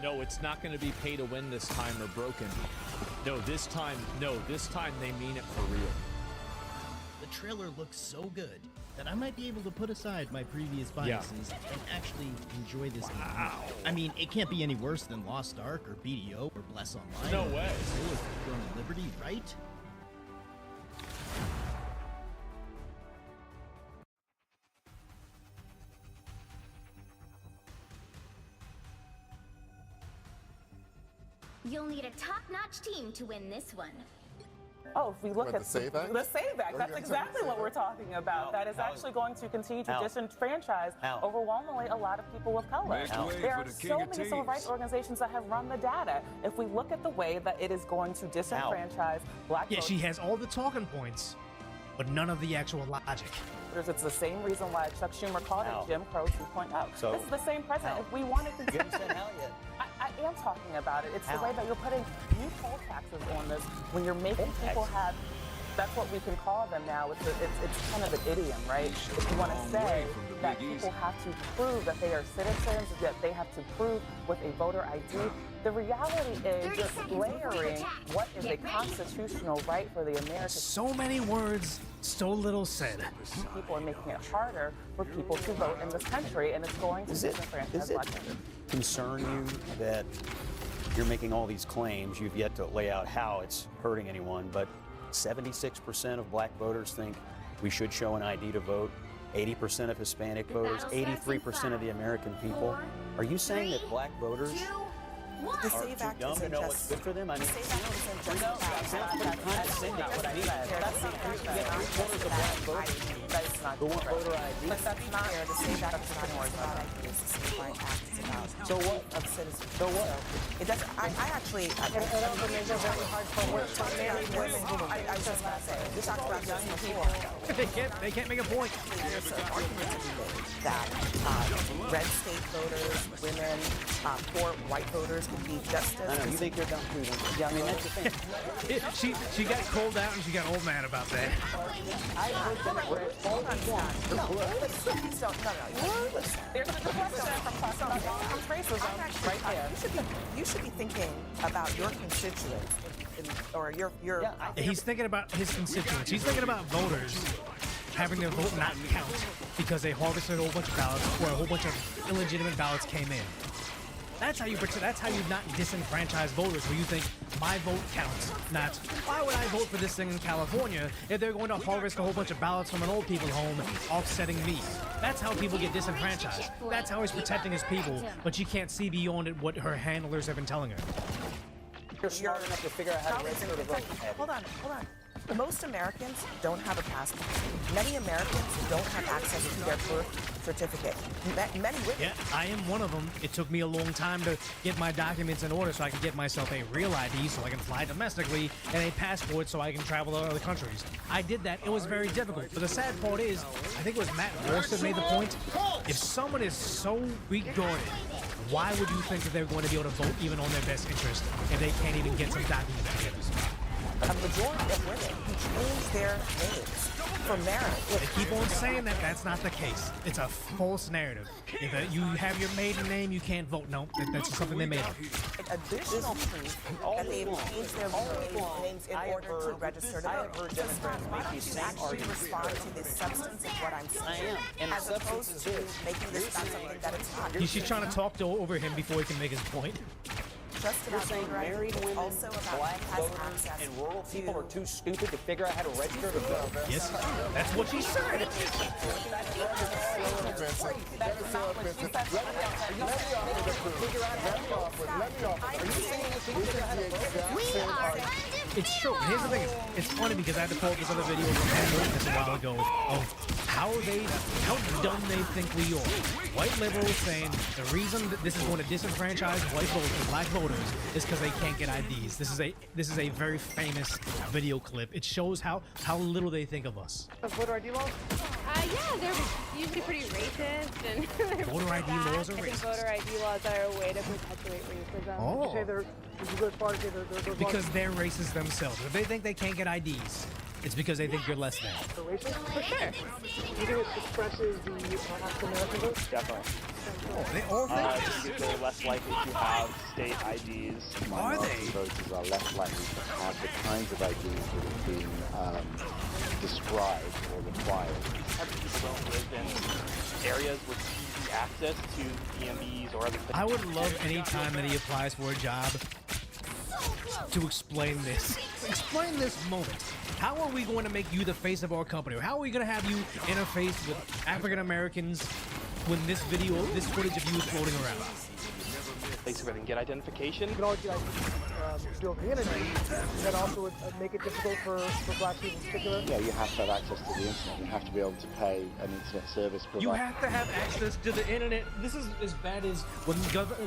No, it's not going to be pay to win this time or broken. No, this time they mean it for real. The trailer looks so good that I might be able to put aside my previous biases and actually enjoy this game. I mean, it can't be any worse than Lost Ark or BDO or Bless Online. No or way. Soul of Throne of Liberty, right? You'll need a top-notch team to win this one. Oh, if we look What, at the Save Act? the Save Act, that's exactly what we're talking about. That is actually going to continue to disenfranchise overwhelmingly a lot of people of color. There are so many civil rights organizations that have run the data. If we look at the way that it is going to disenfranchise black Yeah, she has all the talking points, but none of the actual logic. voters, it's the same reason why Chuck Schumer called it Jim Crow 2.0. So- This is the same president. If we want to continue, I am talking about it. It's the way that you're putting new poll taxes on this when you're making people have. That's what we can call them now. It's kind of an idiom, right? If you want to say that people have to prove that they are citizens, that they have to prove with a voter ID. The reality is just layering what is a constitutional right for the American So many words, so little said. people, are making it harder for people to vote in this country, and it's going to disenfranchise black voters. Concern you that you're making all these claims? You've yet to lay out how it's hurting anyone, but 76% of black voters think we should show an ID to vote. 80% of Hispanic voters, 83% of the American people. Are you saying that black voters The are Save too Act dumb to isn't know what's just. good for them? I mean, Save Act isn't just about condescending what I said. That's not fair. three-quarters of black voters That is not who want correct. voter ID. But that's not fair. The Save Act is not about ideas. The Save Act is about So what? of citizens. So what? It doesn't. I actually. It also makes it very hard for married women. I was just gonna say. We talked about this before. They can't make a point. There's an argument to be made that red state voters, women, poor white voters can be just as. I know, you think you're dumb too, don't you? Yeah, I mean, that's the thing. She got cold out and she got old mad about that. Hold on, please don't. No. There's a question from racism right there. You should be thinking about your constituents, or your. He's thinking about his constituents. He's thinking about voters having their vote not count because they harvested a whole bunch of ballots or a whole bunch of illegitimate ballots came in. That's how you not disenfranchise voters, where you think my vote counts. Not why would I vote for this thing in California if they're going to harvest a whole bunch of ballots from an old people's home, offsetting me. That's how people get disenfranchised. That's how he's protecting his people, but you can't see beyond it what her handlers have been telling her. You're smart enough to figure out how to register to vote. Hold on. Most Americans don't have a passport. Many Americans don't have access to their birth certificate. Many women. Yeah, I am one of them. It took me a long time to get my documents in order so I can get myself a real ID so I can fly domestically and a passport so I can travel to other countries. I did that. It was very difficult. But the sad part is, I think it was Matt Walsh that made the point, if someone is so weak-guarded, why would you think that they're going to be able to vote even on their best interest if they can't even get some documents together? A majority of women who change their names for marriage. They keep on saying that that's not the case. It's a false narrative. If you have your maiden name, you can't vote. No, that's just something they made up. Additional proof that they've changed their names in order to register to vote. Democrats why don't you actually respond to the substance of what I'm saying, as opposed to making this about something that it's not. She's trying to talk over him before he can make his point. Just about married women, also about black voters, and rural people are too stupid to figure out how to register to vote. Yes, that's what she said. It's true. Here's the thing. It's funny because I had to pull up this other video from Ed Wilson a while ago of how dumb they think we are. White liberals saying the reason that this is going to disenfranchise white voters, black voters, is because they can't get IDs. This is a very famous video clip. It shows how little they think of us. Voter ID laws? Yeah, they're usually pretty racist, and voter ID laws are racist. I think voter ID laws are a way to perpetuate racism. Oh. Because Because they're racist themselves. If they think they can't get IDs, it's because they think you're less than. For sure. Do you think it expresses the African American vote? Definitely. Oh, they all think they're less likely to have state IDs. Minority voters are less likely to have the kinds of IDs that have been described or required. People don't live in areas with easy access to DMVs or other things. I would love any time that he applies for a job to explain this. Explain this moment. How are we going to make you the face of our company? How are we going to have you interface with African Americans when this footage of you is floating around? Places where they can get identification. You can always get do it on the internet. That also would make it difficult for black people in particular. Yeah, you have to have access to the internet. You have to be able to pay an internet service provider. You have to have access to the internet. This is as bad as when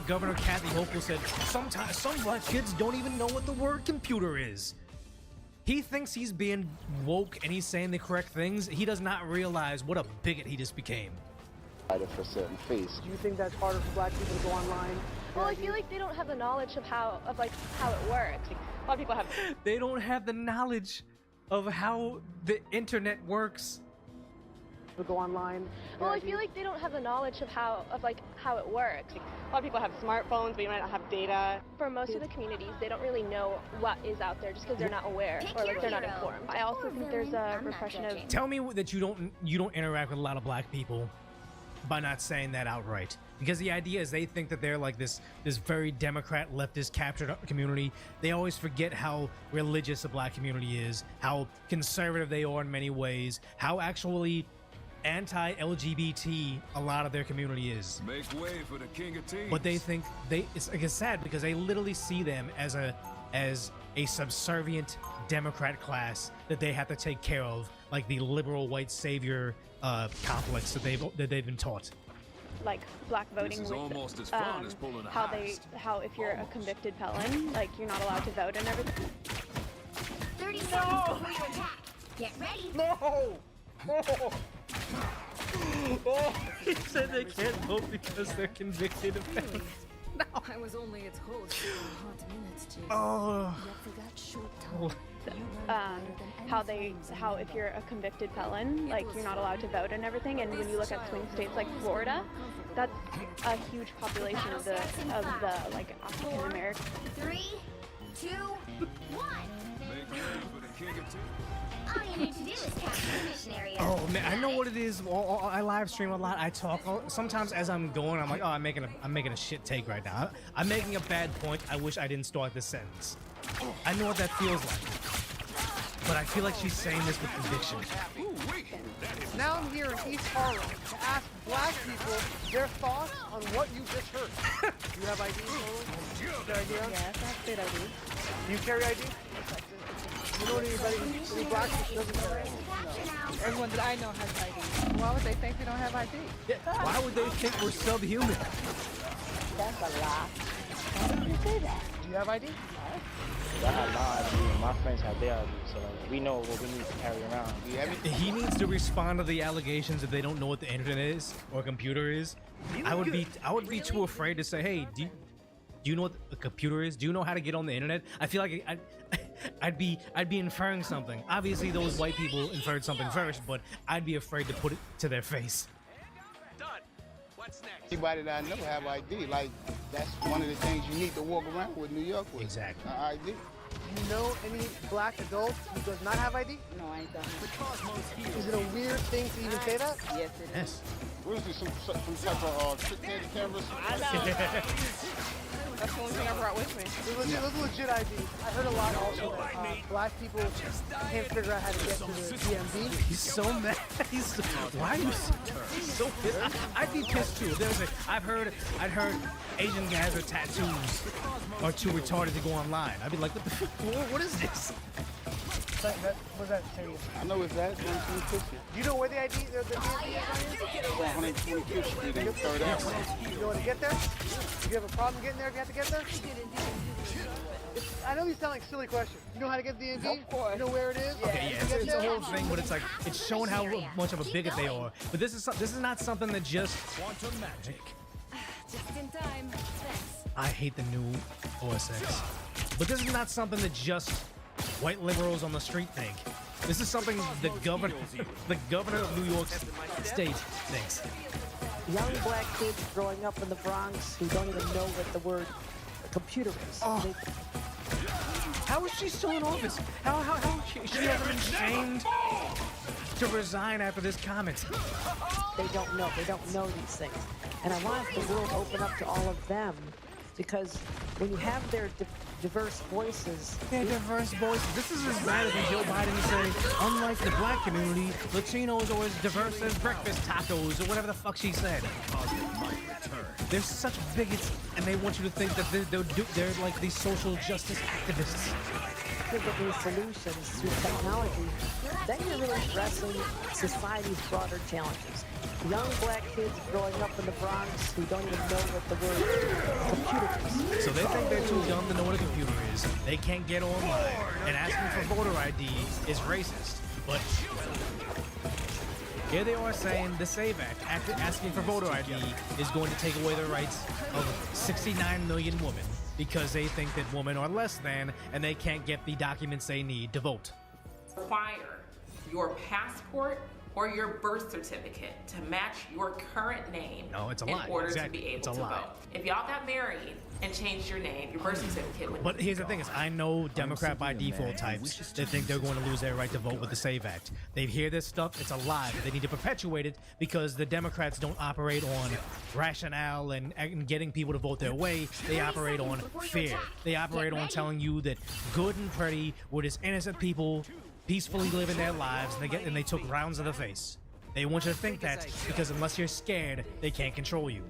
Governor Kathy Hochul said, sometimes some black kids don't even know what the word computer is. He thinks he's being woke and he's saying the correct things. He does not realize what a bigot he just became. For certain fees. Do you think that's harder for black people to go online? Well, I feel like they don't have the knowledge of how it works. A lot of people have. They don't have the knowledge of how the internet works. To go online. Well, I feel like they don't have the knowledge of how it works. A lot of people have smartphones, but you might not have data. For most of the communities, they don't really know what is out there just because they're not aware or like they're not informed. I also think there's a repression of. Tell me that you don't interact with a lot of black people by not saying that outright, because the idea is they think that they're like this very Democrat leftist captured community. They always forget how religious the black community is, how conservative they are in many ways, how actually anti-LGBT a lot of their community is. Make way for the king of teams. But they think it's sad because they literally see them as a subservient Democrat class that they have to take care of, like the liberal white savior complex that they've been taught. Like black voting This is with almost as fun as pulling a how if you're a convicted felon, like you're not allowed to vote and everything. 30 seconds before you attack. Get ready. No! Oh, he said they can't vote because they're convicted of felons. No. I was only its host for a hot minute, too. Oh. Yet for that short time. How if you're a convicted felon, like you're not allowed to vote and everything, and when you look at swing states like Florida, that's a huge population of the like African American. 3, 2, 1. King of Tea. All you need to do is capture the mission area. Oh man, I know what it is. I live stream a lot. I talk sometimes as I'm going. I'm like, oh, I'm making a shit take right now. I'm making a bad point. I wish I didn't start this sentence. I know what that feels like, but I feel like she's saying this with conviction. Now I'm here in East Harlem to ask black people their thoughts on what you just heard. Do you have ID? You got ID on? Yes, I have state ID. You carry ID? You know anybody, any black people doesn't carry ID? Everyone that I know has ID. Why would they think we don't have ID? Yeah, why would they think we're subhuman? That's a lie. Why would you say that? Do you have ID? I have my ID and my friends have their ID, so like, we know what we need to carry around. He needs to respond to the allegations if they don't know what the internet is or a computer is. I would be too afraid to say, hey, do you know what a computer is? Do you know how to get on the internet? I feel like I'd be inferring something. Obviously, those white people inferred something first, but I'd be afraid to put it to their face. Anybody that I know have ID. Like, that's one of the things you need to walk around with New York with. Exactly. ID. Do you know any black adult who does not have ID? No, I don't. Is it a weird thing to even say that? Yes, it is. Yes. What is this, some type of trick-handed cameras? I know. That's the only thing I brought with me. Those are legit ID. I heard a lot also that black people can't figure out how to get to the DMV. He's so mad. Why are you so pissed? I'd be pissed too. I'd heard Asian guys with tattoos are too retarded to go online. I'd be like, what is this? What does that say to you? I know it's that. Do you know where the ID, the DMV is? 125th Street in 3rd Avenue. You know how to get there? Do you have a problem getting there if you have to get there? I know these sound like silly questions. You know how to get the DMV? Of course. You know where it is? Okay, yeah, it's a whole thing, but it's like it's showing how much of a bigot they are. But this is not something that just quantum magic. Just in time. Thanks. I hate the new OSX, but this is not something that just white liberals on the street think. This is something the governor of New York State thinks. Young black kids growing up in the Bronx who don't even know what the word computer is. Oh. How is she still in office? How she hasn't been shamed to resign after this comment? They don't know. They don't know these things. And I want the world to open up to all of them, because when you have their diverse voices. They're diverse voices. This is as bad as when Joe Biden say, unlike the black community, Latinos are as diverse as breakfast tacos, or whatever the fuck she said. They're such bigots, and they want you to think that they're like these social justice activists. Think of these solutions through technology, then you're really addressing society's broader challenges. Young black kids growing up in the Bronx who don't even know what the word computer is. So they think they're too young to know what a computer is. They can't get online, and asking for voter ID is racist. But here they are saying the SAVE Act, asking for voter ID, is going to take away the rights of 69 million women because they think that women are less than and they can't get the documents they need to vote. Require your passport or your birth certificate to match your current name in order to be able to vote. If y'all got married and changed your name, your birth certificate would. But here's the thing: is I know Democrat by default types that think they're going to lose their right to vote with the SAVE Act. They hear this stuff; it's a lie. They need to perpetuate it because the Democrats don't operate on rationale and getting people to vote their way. They operate on fear. They operate on telling you that good and pretty were just innocent people peacefully living their lives, and they took rounds of the face. They want you to think that because unless you're scared, they can't control you.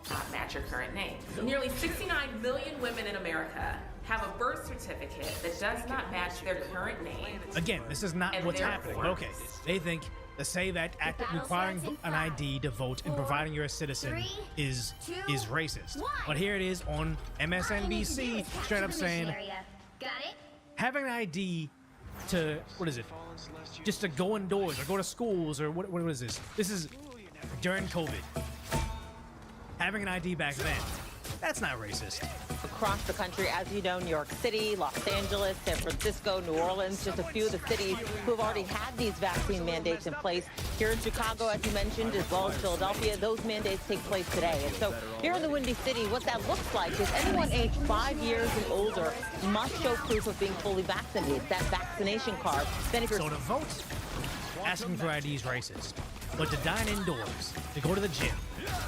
Not match your current name. Nearly 69 million women in America have a birth certificate that does not match their current name. Again, this is not what's happening. But okay, they think the SAVE Act requiring an ID to vote and providing you're a citizen is racist. But here it is on MSNBC, straight up saying having an ID to, what is it, just to go indoors or go to schools or what is this? This is during COVID. Having an ID back then That's not racist. Across the country, as you know, New York City, Los Angeles, San Francisco, New Orleans, just a few of the cities who have already had these vaccine mandates in place. Here in Chicago, as you mentioned, as well as Philadelphia, those mandates take place today. And so here in the Windy City, what that looks like is anyone aged 5 years and older must show proof of being fully vaccinated, that vaccination card. Then if you're So to vote, asking for ID is racist. But to dine indoors, to go to the gym,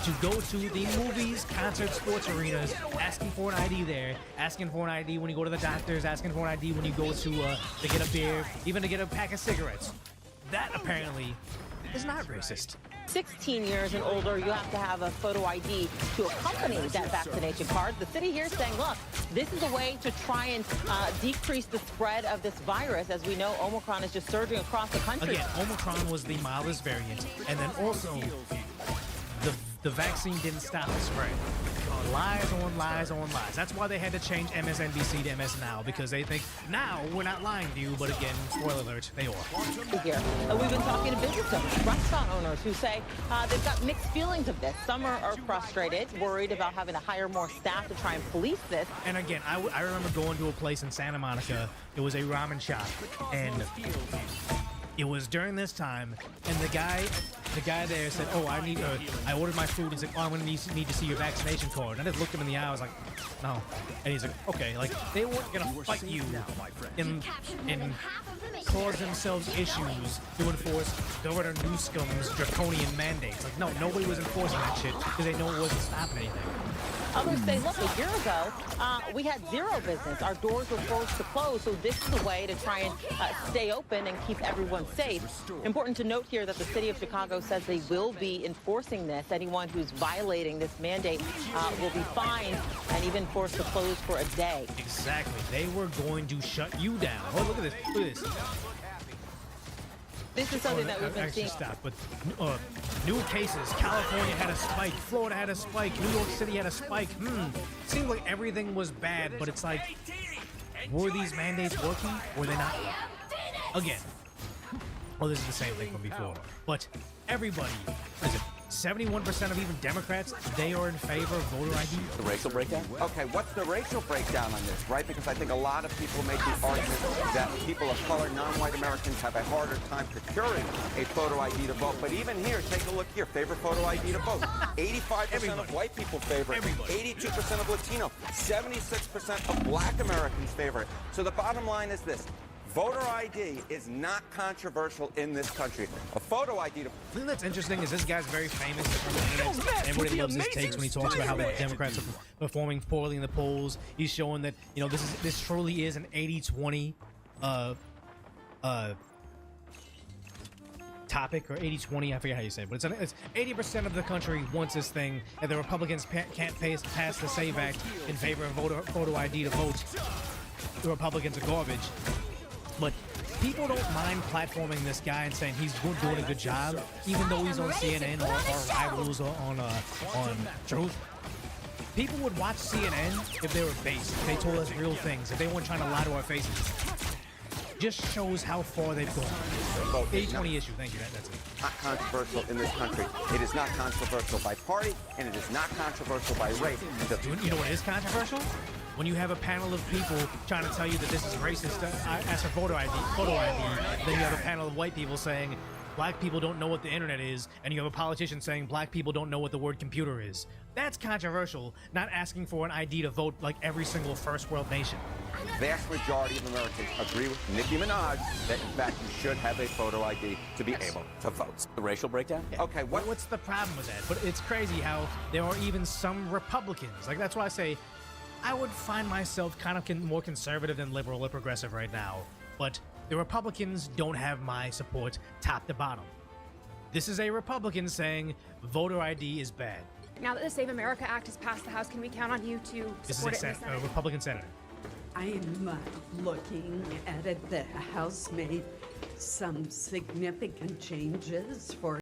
to go to the movies, concerts, sports arenas, asking for an ID there, asking for an ID when you go to the doctors, asking for an ID when you go to get a beer, even to get a pack of cigarettes. That apparently is not racist. 16 years and older, you have to have a photo ID to accompany that vaccination card. The city here is saying, look, this is a way to try and decrease the spread of this virus. As we know, Omicron is just surging across the country. Again, Omicron was the mildest variant, and then also the vaccine didn't stop the spread. Lies on lies on lies. That's why they had to change MSNBC to MS Now, because they think, now we're not lying to you, but again, spoiler alert, they are. Here. We've been talking to business owners, restaurant owners who say they've got mixed feelings of this. Some are frustrated, worried about having to hire more staff to try and police this. And again, I remember going to a place in Santa Monica. It was a ramen shop, and it was during this time, and the guy there said, "Oh, I ordered my food." He's like, "Oh, I'm gonna need to see your vaccination card." And I just looked him in the eye. I was like, "No." And he's like, "Okay." Like they weren't gonna fight you and cause themselves issues to enforce Governor Newsom's draconian mandates. Like, no, nobody was enforcing that shit because they know it wasn't stopping anything. Others say, look, a year ago, we had zero business. Our doors were forced to close, so this is a way to try and stay open and keep everyone safe. Important to note here that the city of Chicago says they will be enforcing this. Anyone who's violating this mandate will be fined and even forced to close for a day. Exactly. They were going to shut you down. Oh, look at this. Look at this. This is something that we've been seeing. Stop, but new cases. California had a spike. Florida had a spike. New York City had a spike. Seemed like everything was bad, but it's like, were these mandates working? Were they not? Again, well, this is the same thing from before. But everybody, is it 71% of even Democrats, they are in favor of voter ID? The racial breakdown? Okay, what's the racial breakdown on this, right? Because I think a lot of people make the argument that people of color, non-white Americans, have a harder time procuring a photo ID to vote. But even here, take a look here. Favorite photo ID to vote. 85% of white people favor it. 82% of Latino. 76% of black Americans favor it. So the bottom line is this. Voter ID is not controversial in this country. A photo ID to... The thing that's interesting is this guy's very famous on the internet. Everybody loves his takes when he talks about how the Democrats are performing poorly in the polls. He's showing that, you know, this truly is an 80-20 topic, or 80-20, I forget how you say it, but it's 80% of the country wants this thing, and the Republicans can't pass the SAVE Act in favor of photo ID to vote. The Republicans are garbage. But people don't mind platforming this guy and saying he's doing a good job, even though he's on CNN or Rivals or on Truth. People would watch CNN if they were based, if they told us real things, if they weren't trying to lie to our faces. Just shows how far they've gone. 80-20 issue, thank you, that's it. Not controversial in this country. It is not controversial by party, and it is not controversial by race. You know what is controversial? When you have a panel of people trying to tell you that this is racist, ask for photo ID, then you have a panel of white people saying black people don't know what the internet is, and you have a politician saying black people don't know what the word computer is. That's controversial, not asking for an ID to vote like every single first world nation. The vast majority of Americans agree with Nicki Minaj that, in fact, you should have a photo ID to be able to vote. The racial breakdown? Yeah. Okay, what's the problem with that? But it's crazy how there are even some Republicans. Like, that's why I say I would find myself kind of more conservative than liberal or progressive right now. But the Republicans don't have my support top to bottom. This is a Republican saying voter ID is bad. Now that the Save America Act has passed the House, can we count on you to support it in the Senate? A Republican senator. I'm looking at it. The House made some significant changes for